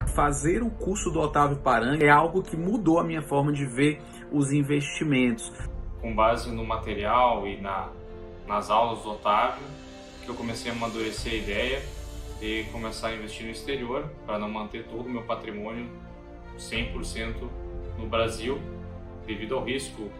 Fazer o curso do Otávio Paranhos é algo que mudou a minha forma de ver os investimentos. Com base no material e nas aulas do Otávio, que eu comecei a amadurecer a ideia de começar a investir no exterior, para não manter todo o meu patrimônio 100% no Brasil, devido ao risco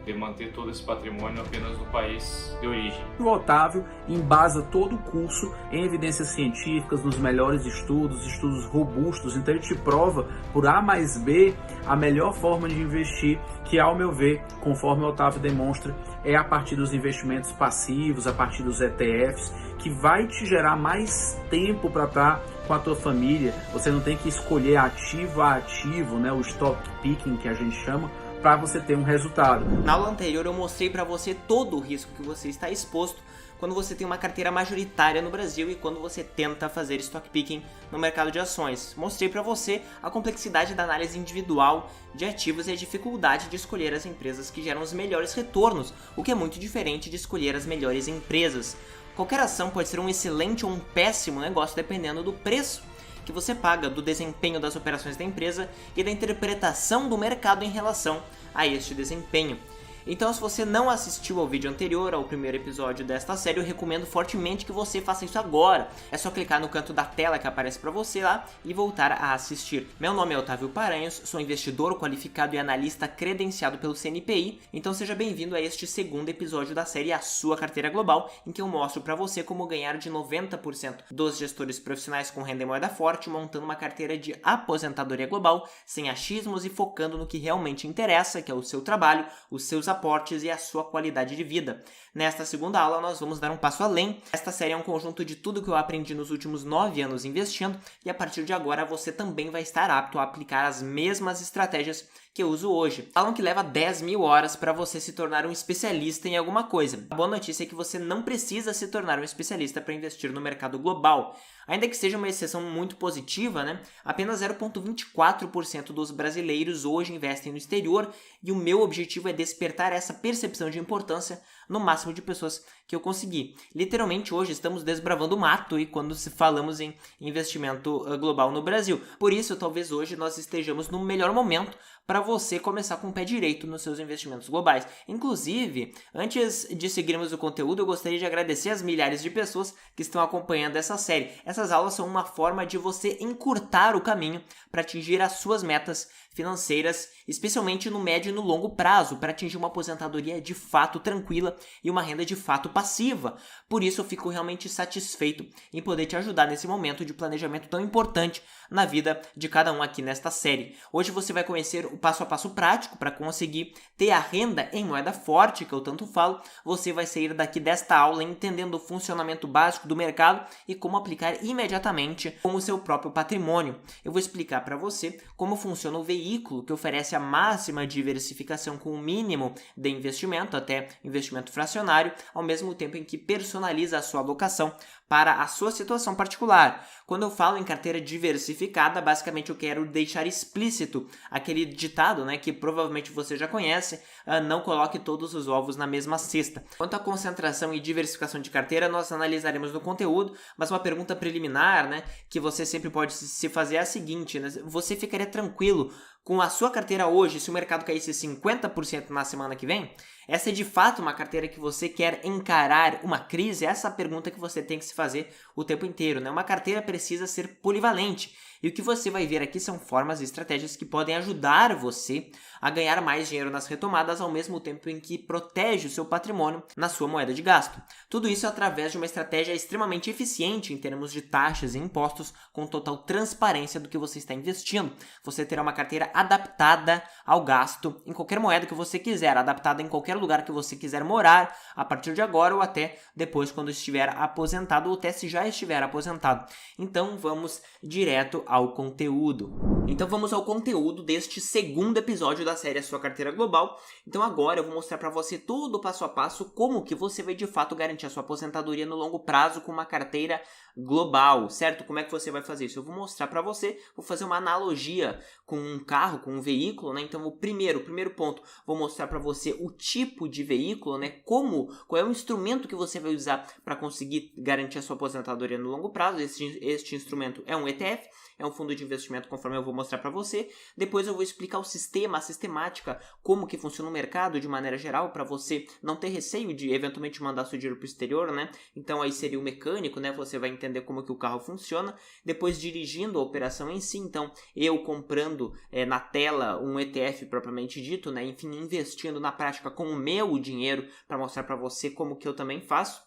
de manter todo esse patrimônio apenas no país de origem. O Otávio embasa todo o curso em evidências científicas, nos melhores estudos robustos, então ele te prova por A mais B a melhor forma de investir, que ao meu ver, conforme o Otávio demonstra, é a partir dos investimentos passivos, a partir dos ETFs, que vai te gerar mais tempo para estar com a tua família. Você não tem que escolher ativo a ativo, né, o stock picking que a gente chama, para você ter um resultado. Na aula anterior eu mostrei para você todo o risco que você está exposto quando você tem uma carteira majoritária no Brasil e quando você tenta fazer stock picking no mercado de ações. Mostrei para você a complexidade da análise individual de ativos e a dificuldade de escolher as empresas que geram os melhores retornos, o que é muito diferente de escolher as melhores empresas. Qualquer ação pode ser um excelente ou um péssimo negócio dependendo do preço que você paga, do desempenho das operações da empresa e da interpretação do mercado em relação a este desempenho. Então, se você não assistiu ao vídeo anterior, ao primeiro episódio desta série, eu recomendo fortemente que você faça isso agora. É só clicar no canto da tela que aparece para você lá e voltar a assistir. Meu nome é Otávio Paranhos, sou investidor qualificado e analista credenciado pelo CNPI, então seja bem-vindo a este segundo episódio da série A Sua Carteira Global, em que eu mostro para você como ganhar de 90% dos gestores profissionais com renda e moeda forte, montando uma carteira de aposentadoria global, sem achismos e focando no que realmente interessa, que é o seu trabalho, os seus aportes e a sua qualidade de vida. Nesta segunda aula, nós vamos dar um passo além. Esta série é um conjunto de tudo que eu aprendi nos últimos 9 anos investindo e a partir de agora você também vai estar apto a aplicar as mesmas estratégias que eu uso hoje. Falam que leva 10 mil horas para você se tornar um especialista em alguma coisa. A boa notícia é que você não precisa se tornar um especialista para investir no mercado global. Ainda que seja uma exceção muito positiva, né? Apenas 0,24% dos brasileiros hoje investem no exterior e o meu objetivo é despertar essa percepção de importância no máximo de pessoas que eu conseguir. Literalmente hoje estamos desbravando o mato e quando falamos em investimento global no Brasil. Por isso, talvez hoje nós estejamos no melhor momento para você começar com o pé direito nos seus investimentos globais. Inclusive, antes de seguirmos o conteúdo, eu gostaria de agradecer as milhares de pessoas que estão acompanhando essa série. Essas aulas são uma forma de você encurtar o caminho para atingir as suas metas financeiras, especialmente no médio e no longo prazo, para atingir uma aposentadoria de fato tranquila e uma renda de fato passiva. Por isso eu fico realmente satisfeito em poder te ajudar nesse momento de planejamento tão importante na vida de cada um aqui nesta série. Hoje você vai conhecer o passo a passo prático para conseguir ter a renda em moeda forte, que eu tanto falo. Você vai sair daqui desta aula entendendo o funcionamento básico do mercado e como aplicar imediatamente com o seu próprio patrimônio. Eu vou explicar para você como funciona o veículo que oferece a máxima diversificação com o mínimo de investimento, até investimento fracionário, ao mesmo tempo em que personaliza a sua alocação para a sua situação particular. Quando eu falo em carteira diversificada, basicamente eu quero deixar explícito aquele ditado, né, que provavelmente você já conhece, não coloque todos os ovos na mesma cesta. Quanto à concentração e diversificação de carteira, nós analisaremos no conteúdo, mas uma pergunta preliminar, né, que você sempre pode se fazer é a seguinte, né, você ficaria tranquilo com a sua carteira hoje se o mercado caísse 50% na semana que vem? Essa é de fato uma carteira que você quer encarar uma crise? Essa é a pergunta que você tem que se fazer o tempo inteiro, né? Uma carteira precisa ser polivalente. E o que você vai ver aqui são formas e estratégias que podem ajudar você a ganhar mais dinheiro nas retomadas ao mesmo tempo em que protege o seu patrimônio na sua moeda de gasto. Tudo isso através de uma estratégia extremamente eficiente em termos de taxas e impostos, com total transparência do que você está investindo. Você terá uma carteira adaptada ao gasto em qualquer moeda que você quiser, adaptada em qualquer lugar que você quiser morar, a partir de agora ou até depois quando estiver aposentado ou até se já estiver aposentado. Então vamos direto ao conteúdo. Então vamos ao conteúdo deste segundo episódio da série A Sua Carteira Global. Então agora eu vou mostrar para você todo o passo a passo como que você vai de fato garantir a sua aposentadoria no longo prazo com uma carteira global, certo? Como é que você vai fazer isso? Eu vou mostrar para você, vou fazer uma analogia com um carro, com um veículo, né? Então o primeiro ponto, vou mostrar para você o tipo de veículo, né? Qual é o instrumento que você vai usar para conseguir garantir a sua aposentadoria no longo prazo. Este instrumento é um ETF, é um fundo de investimento conforme eu vou mostrar para você. Depois eu vou explicar o sistema, a sistemática, como que funciona o mercado de maneira geral, para você não ter receio de eventualmente mandar seu dinheiro para o exterior, né? Então aí seria o mecânico, né? Você vai entender como que o carro funciona. Depois dirigindo a operação em si, então eu comprando na tela um ETF propriamente dito, né? Enfim, investindo na prática com o meu dinheiro para mostrar para você como que eu também faço.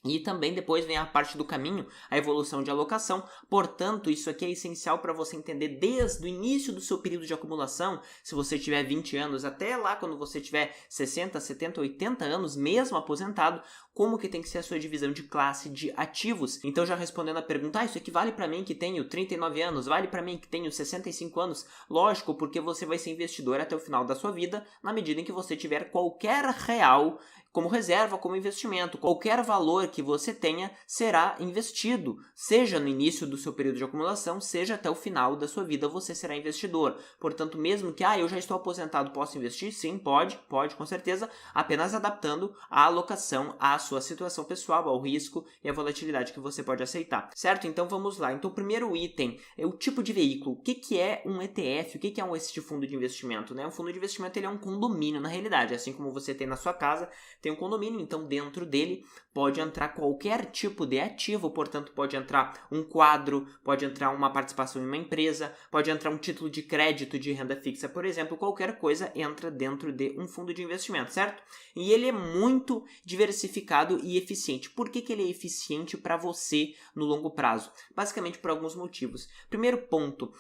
E também depois vem a parte do caminho, a evolução de alocação. Portanto, isso aqui é essencial para você entender desde o início do seu período de acumulação, se você tiver 20 anos, até lá quando você tiver 60, 70, 80 anos, mesmo aposentado, como que tem que ser a sua divisão de classe de ativos. Então, já respondendo a pergunta, isso aqui vale para mim que tenho 39 anos, vale para mim que tenho 65 anos? Lógico, porque você vai ser investidor até o final da sua vida, na medida em que você tiver qualquer real como reserva, como investimento. Qualquer valor que você tenha será investido, seja no início do seu período de acumulação, seja até o final da sua vida você será investidor. Portanto, mesmo que eu já estou aposentado, posso investir? Sim, pode com certeza, apenas adaptando a alocação à sua situação pessoal, ao risco e à volatilidade que você pode aceitar, certo? Então vamos lá. Então o primeiro item é o tipo de veículo. O que é um ETF? O que é este fundo de investimento? Um fundo de investimento ele é um condomínio na realidade, assim como você tem na sua casa, tem um condomínio, então dentro dele pode entrar qualquer tipo de ativo, portanto pode entrar um quadro, pode entrar uma participação em uma empresa, pode entrar um título de crédito de renda fixa, por exemplo, qualquer coisa entra dentro de um fundo de investimento, certo? E ele é muito diversificado e eficiente. Por que ele é eficiente para você no longo prazo? Basicamente por alguns motivos. Primeiro ponto,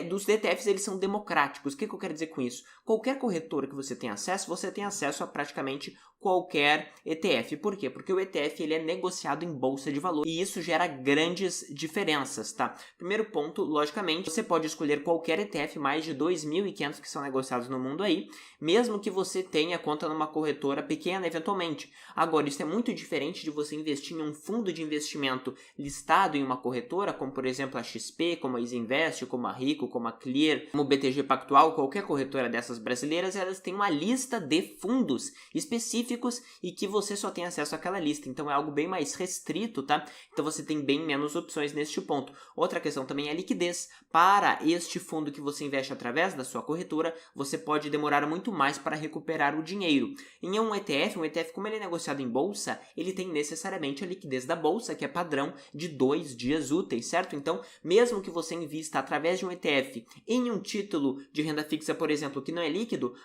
dos ETFs eles são democráticos. O que eu quero dizer com isso? Qualquer corretora que você tem acesso a praticamente qualquer ETF. Por quê? Porque o ETF ele é negociado em bolsa de valor e isso gera grandes diferenças, tá? Primeiro ponto, logicamente, você pode escolher qualquer ETF, mais de 2.500 que são negociados no mundo aí, mesmo que você tenha conta numa corretora pequena eventualmente. Agora, isso é muito diferente de você investir em um fundo de investimento listado em uma corretora, como por exemplo a XP, como a Isinvest, como a Rico, como a Clear, como o BTG Pactual, qualquer corretora dessas brasileiras, elas têm uma lista de fundos específicos e que você só tem acesso àquela lista, então é algo bem mais restrito, tá? Então você tem bem menos opções neste ponto. Outra questão também é a liquidez. Para este fundo que você investe através da sua corretora, você pode demorar muito mais para recuperar o dinheiro. Em um ETF como ele é negociado em bolsa, ele tem necessariamente a liquidez da bolsa, que é padrão de 2 dias úteis, certo? Então, mesmo que você invista através de um ETF em um título de renda fixa, por exemplo, que não é líquido,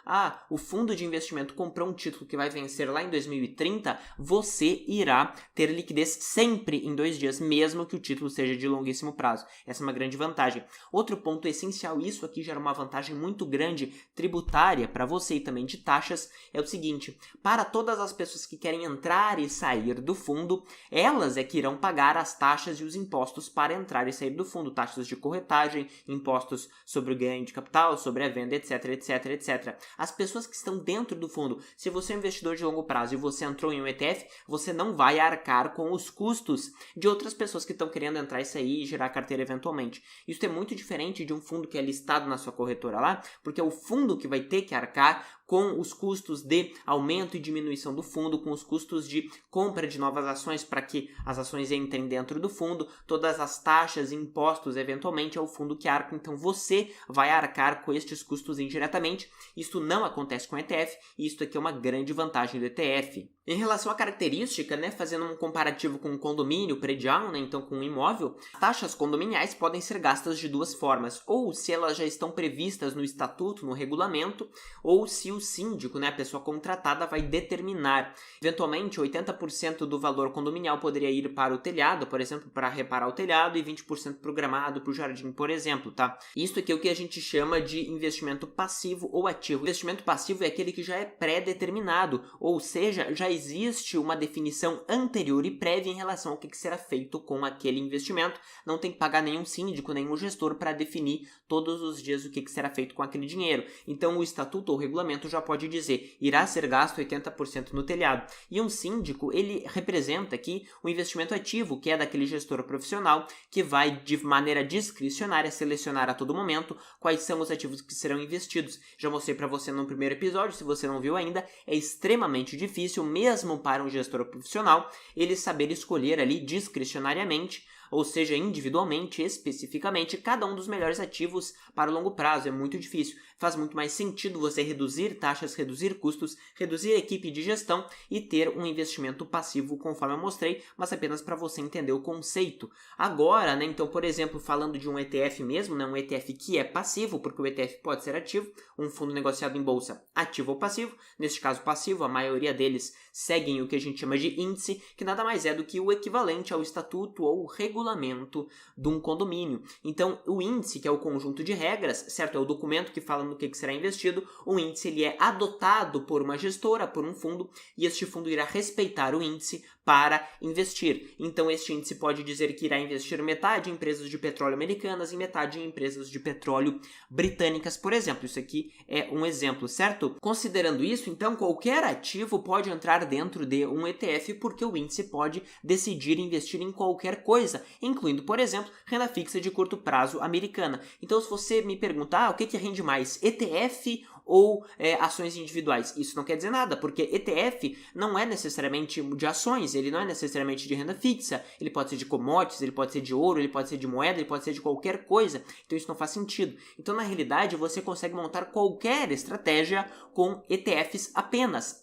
o fundo de investimento comprou um título que vai vencer lá em 2030, você irá ter liquidez sempre em 2 dias, mesmo que o título seja de longuíssimo prazo. Essa é uma grande vantagem. Outro ponto essencial, isso aqui gera uma vantagem muito grande tributária para você e também de taxas, é o seguinte: para todas as pessoas que querem entrar e sair do fundo, elas é que irão pagar as taxas e os impostos para entrar e sair do fundo, taxas de corretagem, impostos sobre o ganho de capital, sobre a venda, etc, etc, etc. As pessoas que estão dentro do fundo, se você é um investidor de longo prazo e você entrou em um ETF, você não vai arcar com os custos de outras pessoas que estão querendo entrar e sair e gerar carteira eventualmente. Isso é muito diferente de um fundo que é listado na sua corretora lá, porque é o fundo que vai ter que arcar com os custos de aumento e diminuição do fundo, com os custos de compra de novas ações para que as ações entrem dentro do fundo, todas as taxas e impostos eventualmente é o fundo que arca, então você vai arcar com estes custos indiretamente. Isso não acontece com ETF e isso aqui é uma grande vantagem do ETF. Em relação à característica, fazendo um comparativo com um condomínio predial, então com um imóvel, taxas condominiais podem ser gastas de duas formas, ou se elas já estão previstas no estatuto, no regulamento, ou se o síndico, a pessoa contratada, vai determinar. Eventualmente, 80% do valor condominial poderia ir para o telhado, por exemplo, para reparar o telhado, e 20% para o gramado, para o jardim, por exemplo, tá? Isso aqui é o que a gente chama de investimento passivo ou ativo. O investimento passivo é aquele que já é pré-determinado, ou seja, já existe uma definição anterior e prévia em relação ao que será feito com aquele investimento. Não tem que pagar nenhum síndico, nenhum gestor para definir todos os dias o que será feito com aquele dinheiro. Então, o estatuto ou regulamento já pode dizer, irá ser gasto 80% no telhado. E um síndico, ele representa aqui o investimento ativo, que é daquele gestor profissional que vai, de maneira discricionária, selecionar a todo momento quais são os ativos que serão investidos. Já mostrei para você no primeiro episódio, se você não viu ainda, é extremamente difícil, mesmo para um gestor profissional, ele saber escolher ali discricionariamente ou seja, individualmente, especificamente, cada um dos melhores ativos para o longo prazo. É muito difícil. Faz muito mais sentido você reduzir taxas, reduzir custos, reduzir equipe de gestão e ter um investimento passivo, conforme eu mostrei, mas apenas para você entender o conceito. Agora, né, então, por exemplo, falando de um ETF mesmo, né, um ETF que é passivo, porque o ETF pode ser ativo, um fundo negociado em bolsa ativo ou passivo, neste caso passivo, a maioria deles seguem o que a gente chama de índice, que nada mais é do que o equivalente ao estatuto ou regulamento de um condomínio. Então, o índice, que é o conjunto de regras, certo? É o documento que fala no que será investido. O índice ele é adotado por uma gestora, por um fundo, e este fundo irá respeitar o índice para investir. Então, este índice pode dizer que irá investir metade em empresas de petróleo americanas e metade em empresas de petróleo britânicas, por exemplo. Isso aqui é um exemplo, certo? Considerando isso, então, qualquer ativo pode entrar dentro de um ETF, porque o índice pode decidir investir em qualquer coisa, incluindo, por exemplo, renda fixa de curto prazo americana. Então, se você me perguntar o que rende mais, ETF ou ações individuais, isso não quer dizer nada, porque ETF não é necessariamente de ações, ele não é necessariamente de renda fixa, ele pode ser de commodities, ele pode ser de ouro, ele pode ser de moeda, ele pode ser de qualquer coisa, então isso não faz sentido. Então, na realidade, você consegue montar qualquer estratégia com ETFs apenas,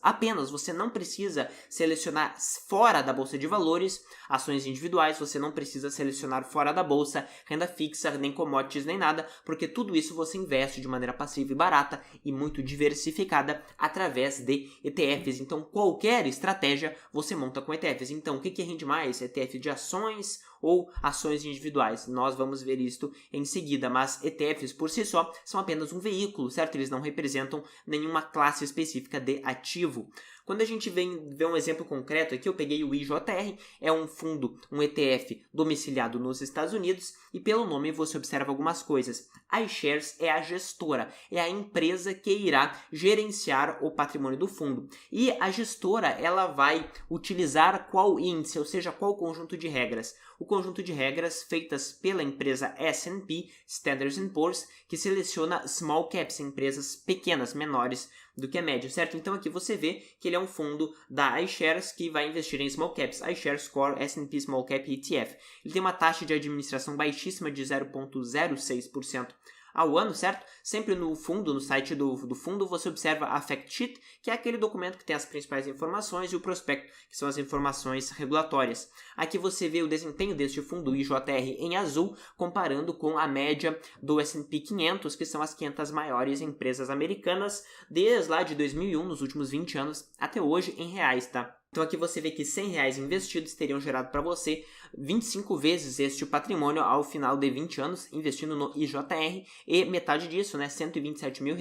você não precisa selecionar fora da bolsa de valores ações individuais, você não precisa selecionar fora da bolsa renda fixa, nem commodities, nem nada, porque tudo isso você investe de maneira passiva e barata e muito diversificada através de ETFs. Então, qualquer estratégia você monta com ETFs. Então, o que rende mais? ETF de ações ou ações individuais? Nós vamos ver isto em seguida, mas ETFs por si só são apenas um veículo, certo? Eles não representam nenhuma classe específica de ativo. Quando a gente vem ver um exemplo concreto aqui, eu peguei o IJR, é um fundo, um ETF domiciliado nos Estados Unidos, e pelo nome você observa algumas coisas. A iShares é a gestora, é a empresa que irá gerenciar o patrimônio do fundo. E a gestora, ela vai utilizar qual índice, ou seja, qual conjunto de regras? O conjunto de regras feitas pela empresa S&P, Standard & Poor's, que seleciona small caps, empresas pequenas, menores do que a média, certo? Então aqui você vê que ele é um fundo da iShares que vai investir em small caps, iShares Core S&P Small Cap ETF. Ele tem uma taxa de administração baixíssima de 0,06% ao ano, certo? Sempre no fundo, no site do fundo, você observa a fact sheet, que é aquele documento que tem as principais informações, e o prospecto, que são as informações regulatórias. Aqui você vê o desempenho deste fundo, o IJR, em azul, comparando com a média do S&P 500, que são as 500 maiores empresas americanas, desde lá de 2001, nos últimos 20 anos, até hoje, em reais, tá? Então aqui você vê que R$100 investidos teriam gerado para você 25 vezes este patrimônio ao final de 20 anos investindo no IJR, e metade disso, né, R$127 mil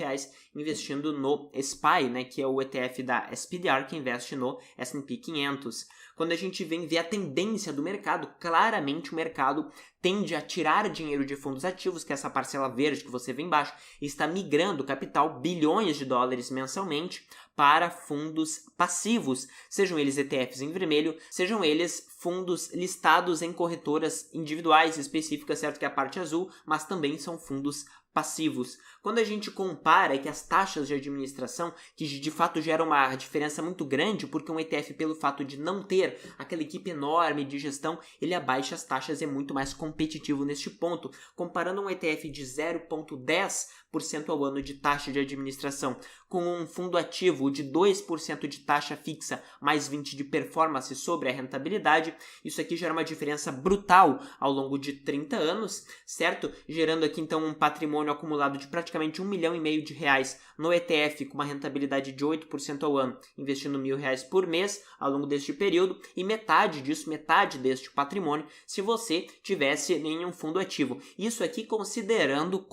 investindo no SPY, né, que é o ETF da SPDR, que investe no S&P 500. Quando a gente vem ver a tendência do mercado, claramente o mercado tende a tirar dinheiro de fundos ativos, que é essa parcela verde que você vê embaixo, e está migrando capital, bilhões de dólares mensalmente, para fundos passivos, sejam eles ETFs em vermelho, sejam eles fundos listados em corretoras individuais específicas, certo que é a parte azul, mas também são fundos passivos. Quando a gente compara que as taxas de administração, que de fato geram uma diferença muito grande, porque um ETF, pelo fato de não ter aquela equipe enorme de gestão, ele abaixa as taxas e é muito mais competitivo neste ponto. Comparando um ETF de 0,10% ao ano de taxa de administração com um fundo ativo de 2% de taxa fixa mais 20% de performance sobre a rentabilidade, isso aqui gera uma diferença brutal ao longo de 30 anos, certo? Gerando aqui então um patrimônio acumulado de praticamente R$1,5 milhão de reais no ETF, com uma rentabilidade de 8% ao ano, investindo R$1.000 por mês ao longo deste período, e metade deste patrimônio se você tivesse em um fundo ativo. Isso aqui considerando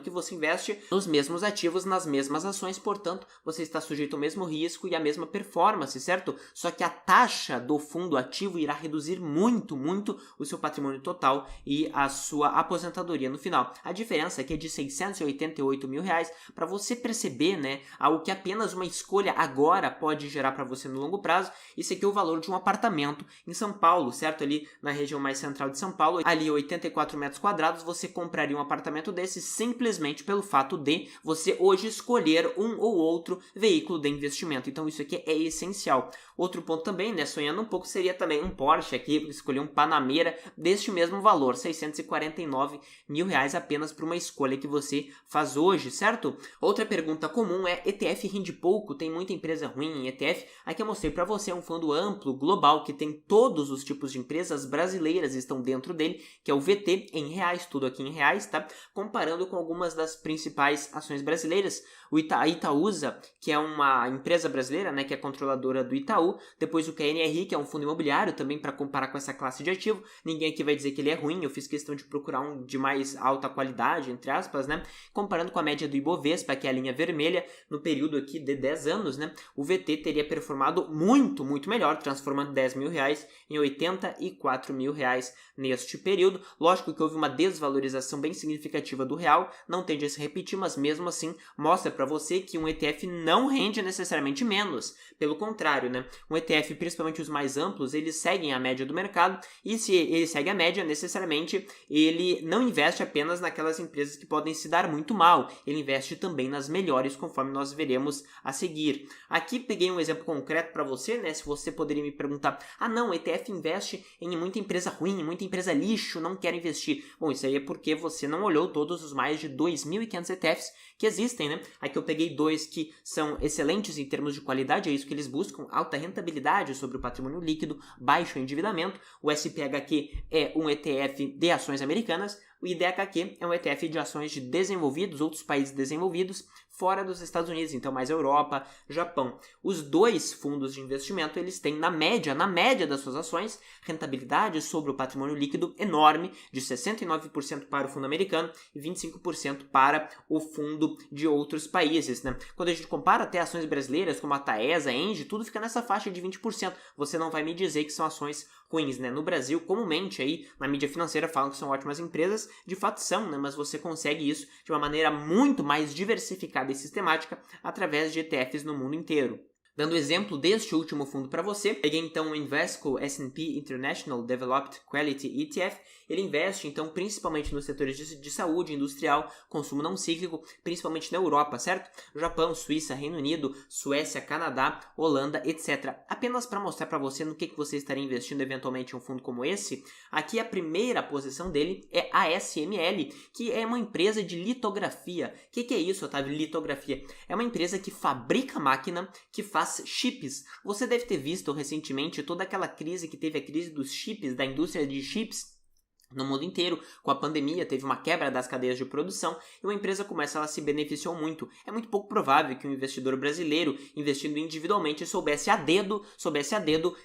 que você investe nos mesmos ativos, nas mesmas ações, portanto, você está sujeito ao mesmo risco e à mesma performance, certo? Só que a taxa do fundo ativo irá reduzir muito o seu patrimônio total e a sua aposentadoria no final. A diferença aqui é de R$688 mil, para você perceber, né, algo que apenas uma escolha agora pode gerar para você no longo prazo. Isso aqui é o valor de um apartamento em São Paulo, certo? Ali na região mais central de São Paulo, ali 84 metros quadrados, você compraria um apartamento desse simplesmente pelo fato de você hoje escolher um ou outro veículo de investimento. Então isso aqui é essencial. Outro ponto também, né, sonhando um pouco, seria também um Porsche aqui, escolhi um Panamera deste mesmo valor, R$649 mil apenas por uma escolha que você faz hoje, certo? Outra pergunta comum é: ETF rende pouco? Tem muita empresa ruim em ETF? Aqui eu mostrei para você um fundo amplo, global, que tem todos os tipos de empresas brasileiras estão dentro dele, que é o VT em reais, tudo aqui em reais, tá? Comparando com algumas das principais ações brasileiras, a Itaúsa, que é uma empresa brasileira, né, que é controladora do Itaú, depois o KNRI, que é um fundo imobiliário, também para comparar com essa classe de ativo. Ninguém aqui vai dizer que ele é ruim, eu fiz questão de procurar um de mais alta qualidade, entre aspas, né, comparando com a média do Ibovespa, que é a linha vermelha, no período aqui de 10 anos, né, o VT teria performado muito, muito melhor, transformando R$10 mil em R$84 mil neste período. Lógico que houve uma desvalorização bem significativa do real, não tende a se repetir, mas mesmo assim mostra para você que um ETF não rende necessariamente menos. Pelo contrário, né? Um ETF, principalmente os mais amplos, eles seguem a média do mercado, e se ele segue a média, necessariamente ele não investe apenas naquelas empresas que podem se dar muito mal, ele investe também nas melhores, conforme nós veremos a seguir. Aqui peguei um exemplo concreto para você, né? Se você poderia me perguntar: ah não, o ETF investe em muita empresa ruim, muita empresa lixo, não quero investir. Bom, isso aí é porque você não olhou todos os mais de 2.500 ETFs que existem, né? Aqui eu peguei dois que são excelentes em termos de qualidade, é isso que eles buscam: alta rentabilidade sobre o patrimônio líquido, baixo endividamento. O SPHQ é um ETF de ações americanas, o IDHQ é um ETF de ações de desenvolvidos, outros países desenvolvidos, fora dos Estados Unidos, então mais Europa, Japão. Os dois fundos de investimento, eles têm na média das suas ações, rentabilidade sobre o patrimônio líquido enorme, de 69% para o fundo americano e 25% para o fundo de outros países, né? Quando a gente compara até ações brasileiras, como a Taesa, a Engie, tudo fica nessa faixa de 20%. Você não vai me dizer que são ações ruins, né? No Brasil, comumente aí, na mídia financeira falam que são ótimas empresas, de fato são, né? Mas você consegue isso de uma maneira muito mais diversificada e sistemática através de ETFs no mundo inteiro. Dando exemplo deste último fundo para você, peguei então o Invesco S&P International Developed Quality ETF. Ele investe então principalmente nos setores de saúde, industrial, consumo não cíclico, principalmente na Europa, certo? Japão, Suíça, Reino Unido, Suécia, Canadá, Holanda, etc. Apenas para mostrar para você no que você estaria investindo eventualmente em um fundo como esse, aqui a primeira posição dele é a ASML, que é uma empresa de litografia. O que é isso, Otávio? Litografia é uma empresa que fabrica máquina, que faz chips. Você deve ter visto recentemente toda aquela crise que teve, a crise dos chips, da indústria de chips no mundo inteiro. Com a pandemia teve uma quebra das cadeias de produção e uma empresa como essa, ela se beneficiou muito. É muito pouco provável que um investidor brasileiro, investindo individualmente, soubesse a dedo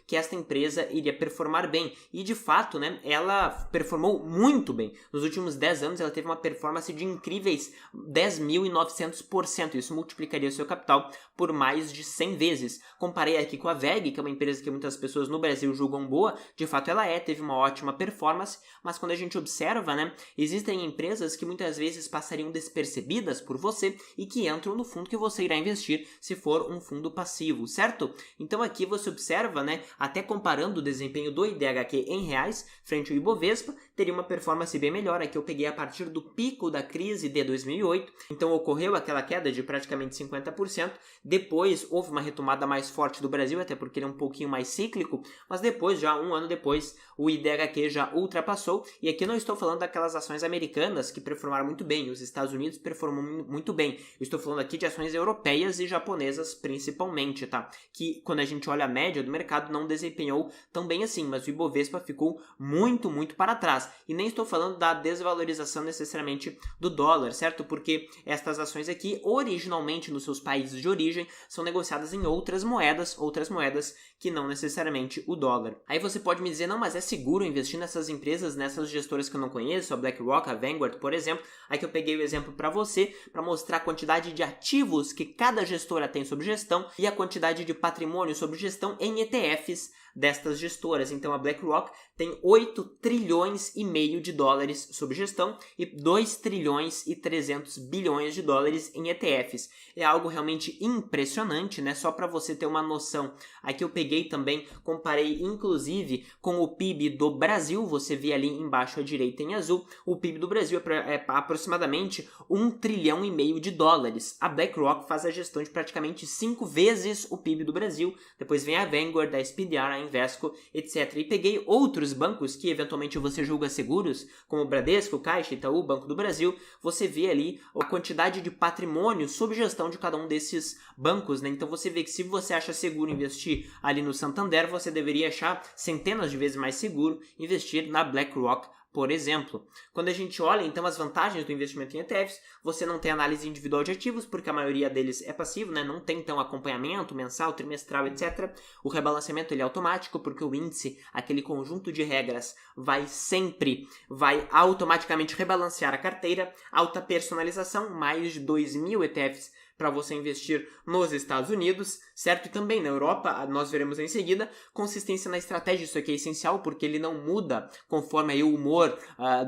que esta empresa iria performar bem. E de fato, né, ela performou muito bem. Nos últimos 10 anos ela teve uma performance de incríveis 10.900%. Isso multiplicaria o seu capital por mais de 100 vezes. Comparei aqui com a VEG, que é uma empresa que muitas pessoas no Brasil julgam boa. De fato ela teve uma ótima performance, mas quando a gente observa, né, existem empresas que muitas vezes passariam despercebidas por você e que entram no fundo que você irá investir se for um fundo passivo, certo? Então aqui você observa, né, até comparando o desempenho do IDHQ em reais frente ao Ibovespa, teria uma performance bem melhor. Aqui eu peguei a partir do pico da crise de 2008, então ocorreu aquela queda de praticamente 50%, depois houve uma retomada mais forte do Brasil, até porque ele é um pouquinho mais cíclico, mas depois, já um ano depois, o IDHQ já ultrapassou. E aqui não estou falando daquelas ações americanas que performaram muito bem, os Estados Unidos performam muito bem. Eu estou falando aqui de ações europeias e japonesas principalmente, tá? Que quando a gente olha a média do mercado não desempenhou tão bem assim, mas o Ibovespa ficou muito, muito para trás. E nem estou falando da desvalorização necessariamente do dólar, certo? Porque estas ações aqui, originalmente nos seus países de origem, são negociadas em outras moedas que não necessariamente o dólar. Aí você pode me dizer: não, mas é seguro investir nessas empresas, nessas gestoras que eu não conheço, a BlackRock, a Vanguard, por exemplo. Aqui eu peguei o exemplo para você, para mostrar a quantidade de ativos que cada gestora tem sob gestão e a quantidade de patrimônio sob gestão em ETFs destas gestoras. Então a BlackRock tem 8 trilhões trilhões de dólares sob gestão e 2 trilhões e 300 bilhões de dólares em ETFs. É algo realmente impressionante, né? Só para você ter uma noção, aqui eu peguei também, comparei inclusive com o PIB do Brasil, você vê ali embaixo à direita em azul, o PIB do Brasil é aproximadamente 1,5 trilhão de dólares. A BlackRock faz a gestão de praticamente 5 vezes o PIB do Brasil, depois vem a Vanguard, a SPDR, a Invesco, etc. E peguei outros bancos que eventualmente você julga seguros, como o Bradesco, Caixa, Itaú, Banco do Brasil, você vê ali a quantidade de patrimônio sob gestão de cada um desses bancos, né? Então você vê que se você acha seguro investir ali no Santander, você deveria achar centenas de vezes mais seguro investir na BlackRock, por exemplo. Quando a gente olha, então, as vantagens do investimento em ETFs, você não tem análise individual de ativos, porque a maioria deles é passivo, né? Não tem, então, acompanhamento mensal, trimestral, etc. O rebalanceamento ele é automático, porque o índice, aquele conjunto de regras, vai automaticamente rebalancear a carteira. Alta personalização, mais de 2.000 ETFs para você investir nos Estados Unidos, certo? E também na Europa, nós veremos em seguida, consistência na estratégia, isso aqui é essencial porque ele não muda conforme aí o humor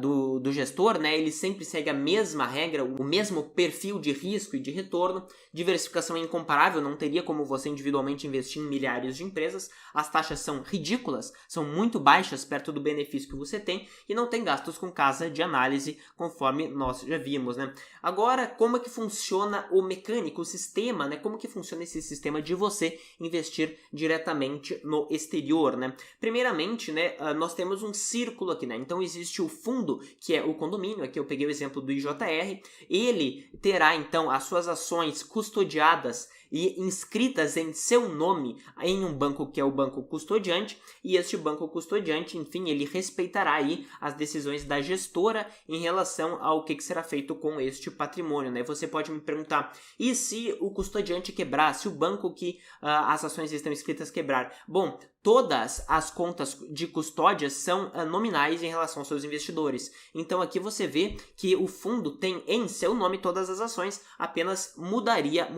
do gestor, né? Ele sempre segue a mesma regra, o mesmo perfil de risco e de retorno. Diversificação é incomparável, não teria como você individualmente investir em milhares de empresas, as taxas são ridículas, são muito baixas perto do benefício que você tem e não tem gastos com casa de análise, conforme nós já vimos, né? Agora, como é que funciona o mecânico, o sistema, né? Como que funciona esse sistema de você investir diretamente no exterior, né? Primeiramente, né, nós temos um círculo aqui, né? Então existe o fundo, que é o condomínio, aqui eu peguei o exemplo do IJR, ele terá então as suas ações custodiadas e inscritas em seu nome em um banco que é o banco custodiante, e este banco custodiante, enfim, ele respeitará aí as decisões da gestora em relação ao que será feito com este patrimônio, né? Você pode me perguntar, e se o custodiante quebrar, se o banco que as ações estão inscritas quebrar? Bom, todas as contas de custódia são nominais em relação aos seus investidores. Então aqui você vê que o fundo tem em seu nome todas as ações, apenas mudaria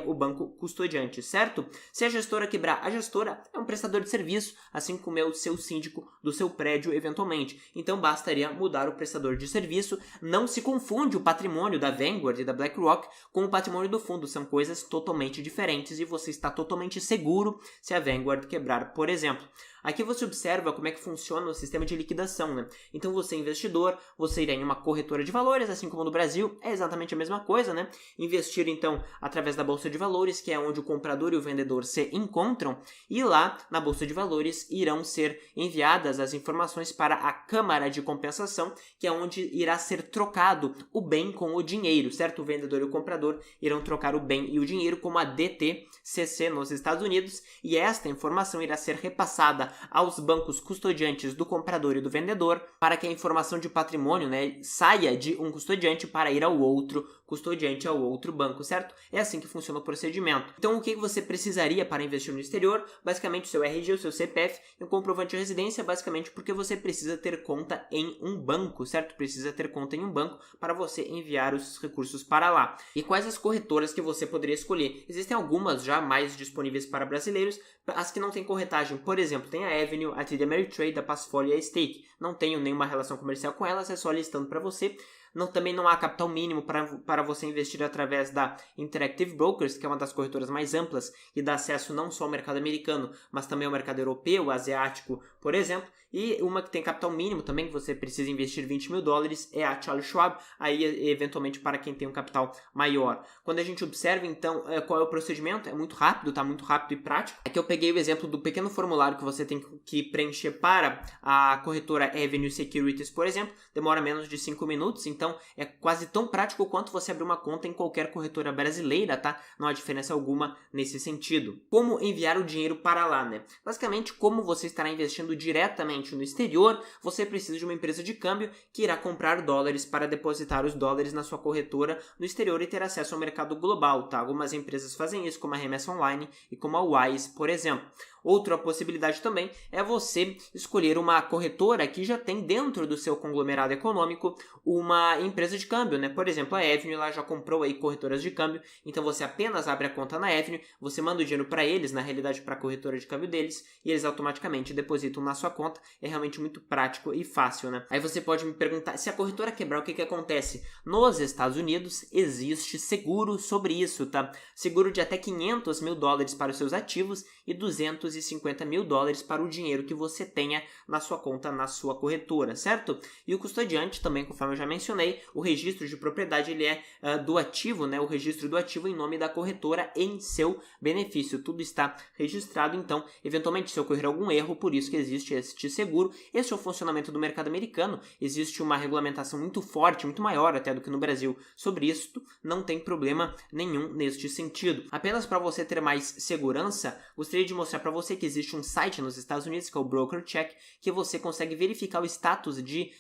o banco custodiante, certo? Se a gestora quebrar, a gestora é um prestador de serviço, assim como é o seu síndico do seu prédio eventualmente. Então bastaria mudar o prestador de serviço. Não se confunde o patrimônio da Vanguard e da BlackRock com o patrimônio do fundo, são coisas totalmente diferentes e você está totalmente seguro se a Vanguard quebrar, por exemplo. Aqui você observa como é que funciona o sistema de liquidação, né? Então você, investidor, você irá em uma corretora de valores, assim como no Brasil, é exatamente a mesma coisa, né? Investir, então, através da Bolsa de Valores, que é onde o comprador e o vendedor se encontram, e lá, na Bolsa de Valores, irão ser enviadas as informações para a Câmara de Compensação, que é onde irá ser trocado o bem com o dinheiro, certo? O vendedor e o comprador irão trocar o bem e o dinheiro como a DTCC nos Estados Unidos, e esta informação irá ser repassada aos bancos custodiantes do comprador e do vendedor, para que a informação de patrimônio, né, saia de um custodiante para ir ao outro custodiante, ao outro banco, certo? É assim que funciona o procedimento. Então, o que você precisaria para investir no exterior? Basicamente, o seu RG, o seu CPF e um comprovante de residência, basicamente porque você precisa ter conta em um banco, certo? Precisa ter conta em um banco para você enviar os recursos para lá. E quais as corretoras que você poderia escolher? Existem algumas já mais disponíveis para brasileiros, as que não têm corretagem, por exemplo, tem a Avenue, a TD Ameritrade, a Passfolio e a Stake. Não tenho nenhuma relação comercial com elas, é só listando para você. Também não há capital mínimo para você investir através da Interactive Brokers, que é uma das corretoras mais amplas e dá acesso não só ao mercado americano, mas também ao mercado europeu, asiático, por exemplo. E uma que tem capital mínimo também, que você precisa investir $20 mil, é a Charles Schwab, aí eventualmente para quem tem um capital maior. Quando a gente observa, então, qual é o procedimento, é muito rápido, tá muito rápido e prático. Aqui eu peguei o exemplo do pequeno formulário que você tem que preencher para a corretora Avenue Securities, por exemplo, demora menos de 5 minutos, então é quase tão prático quanto você abrir uma conta em qualquer corretora brasileira, tá? Não há diferença alguma nesse sentido. Como enviar o dinheiro para lá, né? Basicamente, como você estará investindo diretamente no exterior, você precisa de uma empresa de câmbio que irá comprar dólares para depositar os dólares na sua corretora no exterior e ter acesso ao mercado global, tá? Algumas empresas fazem isso, como a Remessa Online e como a Wise, por exemplo. Outra possibilidade também é você escolher uma corretora que já tem dentro do seu conglomerado econômico uma uma empresa de câmbio, né? Por exemplo, a Avenue ela já comprou aí corretoras de câmbio, então você apenas abre a conta na Avenue, você manda o dinheiro para eles, na realidade para a corretora de câmbio deles, e eles automaticamente depositam na sua conta. É realmente muito prático e fácil, né? Aí você pode me perguntar, se a corretora quebrar, o que acontece? Nos Estados Unidos existe seguro sobre isso, tá? Seguro de até $500 mil para os seus ativos e $250 mil para o dinheiro que você tenha na sua conta, na sua corretora, certo? E o custodiante também, conforme eu já mencionei, o registro de propriedade ele é do ativo, né? O registro do ativo em nome da corretora em seu benefício. Tudo está registrado, então, eventualmente, se ocorrer algum erro, por isso que existe este seguro. Esse é o funcionamento do mercado americano. Existe uma regulamentação muito forte, muito maior até do que no Brasil sobre isso. Não tem problema nenhum neste sentido. Apenas para você ter mais segurança, gostaria de mostrar para você que existe um site nos Estados Unidos, que é o Broker Check, que você consegue verificar o status de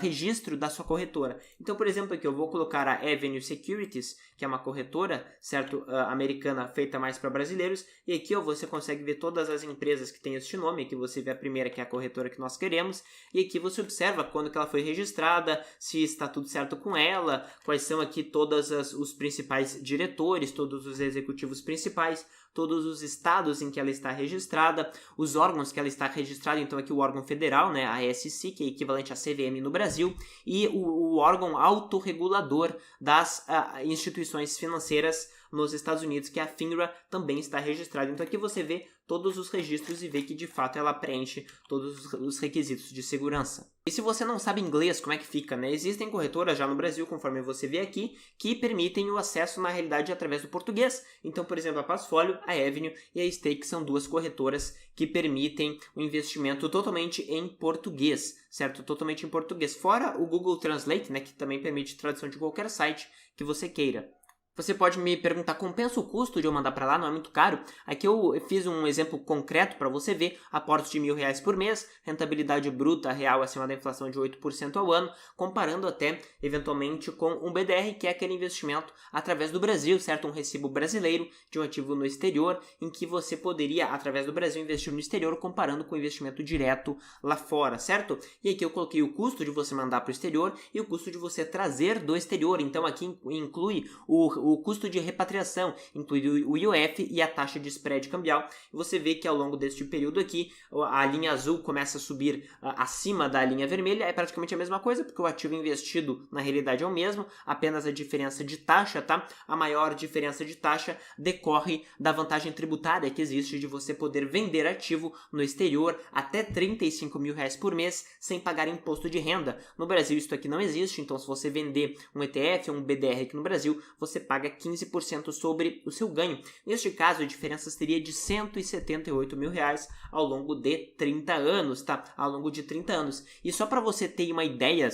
registro da sua corretora. Então, por exemplo, aqui eu vou colocar a Avenue Securities, que é uma corretora, certo, americana feita mais para brasileiros, e aqui você consegue ver todas as empresas que têm este nome. Aqui você vê a primeira, que é a corretora que nós queremos, e aqui você observa quando que ela foi registrada, se está tudo certo com ela, quais são aqui todos os principais diretores, todos os executivos principais, todos os estados em que ela está registrada, os órgãos que ela está registrada, então aqui o órgão federal, né, a SEC, que é equivalente à CVM no Brasil, e o órgão autorregulador das instituições financeiras nos Estados Unidos, que é a FINRA, também está registrada. Então aqui você vê todos os registros e vê que de fato ela preenche todos os requisitos de segurança. E se você não sabe inglês, como é que fica, né? Existem corretoras já no Brasil, conforme você vê aqui, que permitem o acesso na realidade através do português. Então, por exemplo, a Passfolio, a Avenue e a Stake são duas corretoras que permitem o investimento totalmente em português, certo? Totalmente em português. Fora o Google Translate, né, que também permite tradução de qualquer site que você queira. Você pode me perguntar, compensa o custo de eu mandar para lá? Não é muito caro? Aqui eu fiz um exemplo concreto para você ver, aportes de R$1.000 por mês, rentabilidade bruta real acima da inflação de 8% ao ano, comparando até, eventualmente, com um BDR, que é aquele investimento através do Brasil, certo? Um recibo brasileiro de um ativo no exterior, em que você poderia, através do Brasil, investir no exterior, comparando com o investimento direto lá fora, certo? E aqui eu coloquei o custo de você mandar para o exterior e o custo de você trazer do exterior. Então aqui inclui o custo de repatriação, inclui o IOF e a taxa de spread cambial. E você vê que ao longo deste período aqui, a linha azul começa a subir acima da linha vermelha. É praticamente a mesma coisa, porque o ativo investido na realidade é o mesmo, apenas a diferença de taxa, tá? A maior diferença de taxa decorre da vantagem tributária que existe de você poder vender ativo no exterior até R$35.000 por mês sem pagar imposto de renda. No Brasil isso aqui não existe, então se você vender um ETF ou um BDR aqui no Brasil, você paga 15% sobre o seu ganho. Neste caso, a diferença seria de R$178.000 ao longo de 30 anos, tá? Ao longo de 30 anos. E só para você ter uma ideia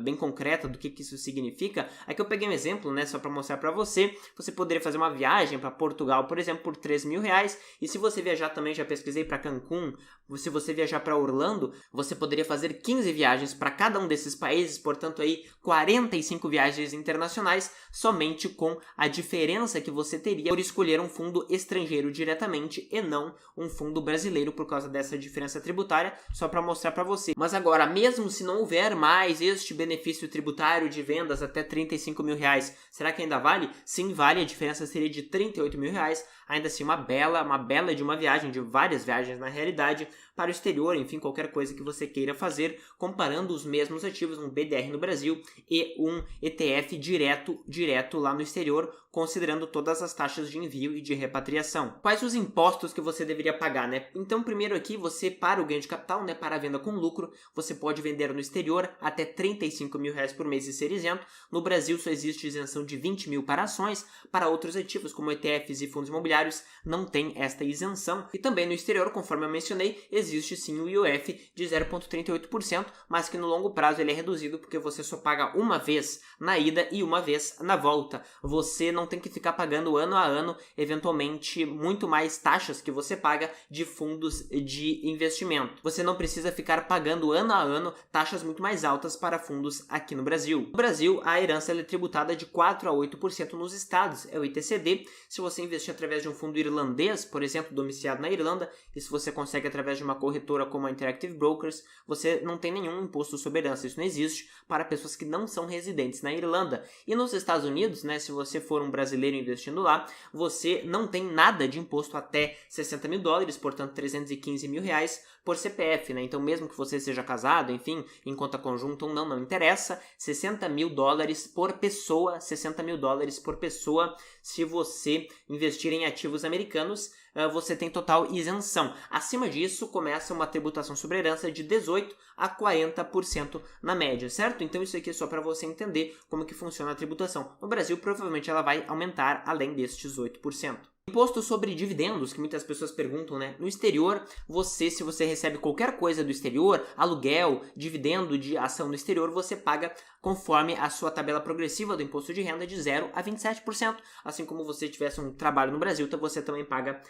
bem concreta do que isso significa, aqui eu peguei um exemplo, né? Só para mostrar para você, você poderia fazer uma viagem para Portugal, por exemplo, por R$3.000. E se você viajar também, já pesquisei para Cancún, se você viajar para Orlando, você poderia fazer 15 viagens para cada um desses países, portanto aí 45 viagens internacionais, somente com a diferença que você teria por escolher um fundo estrangeiro diretamente e não um fundo brasileiro por causa dessa diferença tributária, só para mostrar para você. Mas agora, mesmo se não houver mais este benefício tributário de vendas até R$35.000, será que ainda vale? Sim, vale, a diferença seria de R$38.000, ainda assim uma bela de uma viagem, de várias viagens na realidade, para o exterior, enfim, qualquer coisa que você queira fazer, comparando os mesmos ativos, um BDR no Brasil e um ETF direto lá no exterior, considerando todas as taxas de envio e de repatriação. Quais os impostos que você deveria pagar, né? Então, primeiro aqui, você, para o ganho de capital, né, para a venda com lucro, você pode vender no exterior até R$35.000 por mês e ser isento. No Brasil, só existe isenção de 20 mil para ações. Para outros ativos, como ETFs e fundos imobiliários, não tem esta isenção. E também no exterior, conforme eu mencionei, existe sim o IOF de 0,38%, mas que no longo prazo ele é reduzido porque você só paga uma vez na ida e uma vez na volta. Você não não tem que ficar pagando ano a ano, eventualmente, muito mais taxas que você paga de fundos de investimento. Você não precisa ficar pagando ano a ano taxas muito mais altas para fundos aqui no Brasil. No Brasil, a herança é tributada de 4 a 8% nos estados, é o ITCD. Se você investir através de um fundo irlandês, por exemplo, domiciliado na Irlanda, e se você consegue através de uma corretora como a Interactive Brokers, você não tem nenhum imposto sobre herança. Isso não existe para pessoas que não são residentes na Irlanda. E nos Estados Unidos, né, se você for um brasileiro investindo lá, você não tem nada de imposto até $60 mil, portanto R$315 mil por CPF, né? Então mesmo que você seja casado, enfim, em conta conjunta ou não interessa, $60 mil por pessoa, $60 mil por pessoa. Se você investir em ativos americanos, você tem total isenção. Acima disso, começa uma tributação sobre herança de 18% a 40% na média, certo? Então isso aqui é só para você entender como que funciona a tributação. No Brasil, provavelmente ela vai aumentar além destes 8%. Imposto sobre dividendos, que muitas pessoas perguntam, né? No exterior, se você recebe qualquer coisa do exterior, aluguel, dividendo de ação no exterior, você paga conforme a sua tabela progressiva do imposto de renda de 0% a 27%. Assim como você tivesse um trabalho no Brasil, então você também paga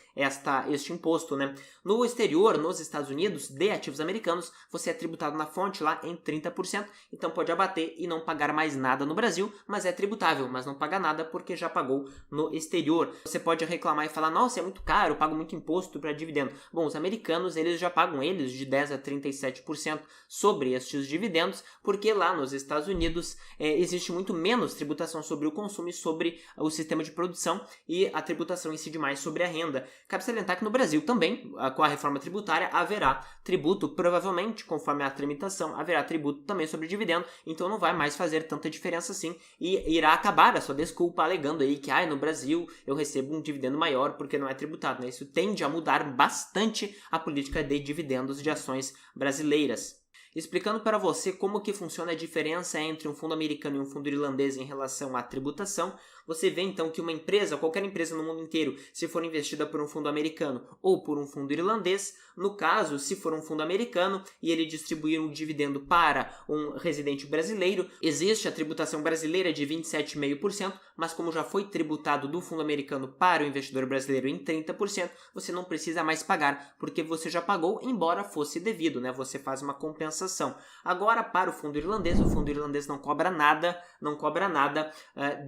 este imposto, né? No exterior, nos Estados Unidos, de ativos americanos, você é tributado na fonte lá em 30%, então pode abater e não pagar mais nada no Brasil, mas é tributável, mas não paga nada porque já pagou no exterior. Você pode reclamar e falar, nossa, é muito caro, eu pago muito imposto para dividendo. Bom, os americanos, eles já pagam de 10% a 37% sobre estes dividendos, porque lá nos Estados Unidos existe muito menos tributação sobre o consumo e sobre o sistema de produção, e a tributação incide mais sobre a renda. Cabe salientar que no Brasil também, com a reforma tributária, haverá tributo, provavelmente, conforme a tramitação, haverá tributo também sobre dividendo, então não vai mais fazer tanta diferença assim, e irá acabar a sua desculpa alegando aí que no Brasil eu recebo um dividendo maior porque não é tributado, né? Isso tende a mudar bastante a política de dividendos de ações brasileiras. Explicando para você como que funciona a diferença entre um fundo americano e um fundo irlandês em relação à tributação, você vê então que uma empresa, qualquer empresa no mundo inteiro, se for investida por um fundo americano ou por um fundo irlandês, no caso, se for um fundo americano e ele distribuir um dividendo para um residente brasileiro, existe a tributação brasileira de 27,5%, mas como já foi tributado do fundo americano para o investidor brasileiro em 30%, você não precisa mais pagar, porque você já pagou, embora fosse devido, né? Você faz uma compensação. Agora, para o fundo irlandês não cobra nada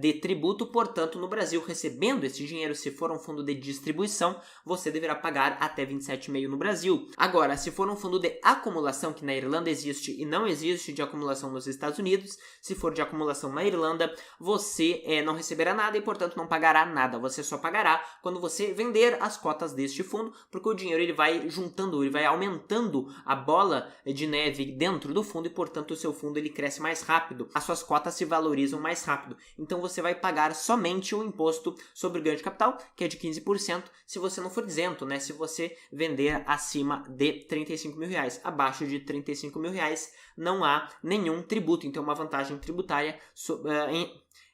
de tributo, portanto, no Brasil, recebendo esse dinheiro, se for um fundo de distribuição, você deverá pagar até 27,5% no Brasil. Agora, se for um fundo de acumulação, que na Irlanda existe e não existe de acumulação nos Estados Unidos, se for de acumulação na Irlanda, você não receberá nada e, portanto, não pagará nada. Você só pagará quando você vender as cotas deste fundo, porque o dinheiro ele vai juntando, ele vai aumentando a bola de neve dentro do fundo e, portanto, o seu fundo ele cresce mais rápido. As suas cotas se valorizam mais rápido. Então, você vai pagar somente o imposto sobre o ganho de capital, que é de 15%, se você não for isento, né? Se você vender acima de R$35 mil. Abaixo de R$35 mil não há nenhum tributo. Então, é uma vantagem tributária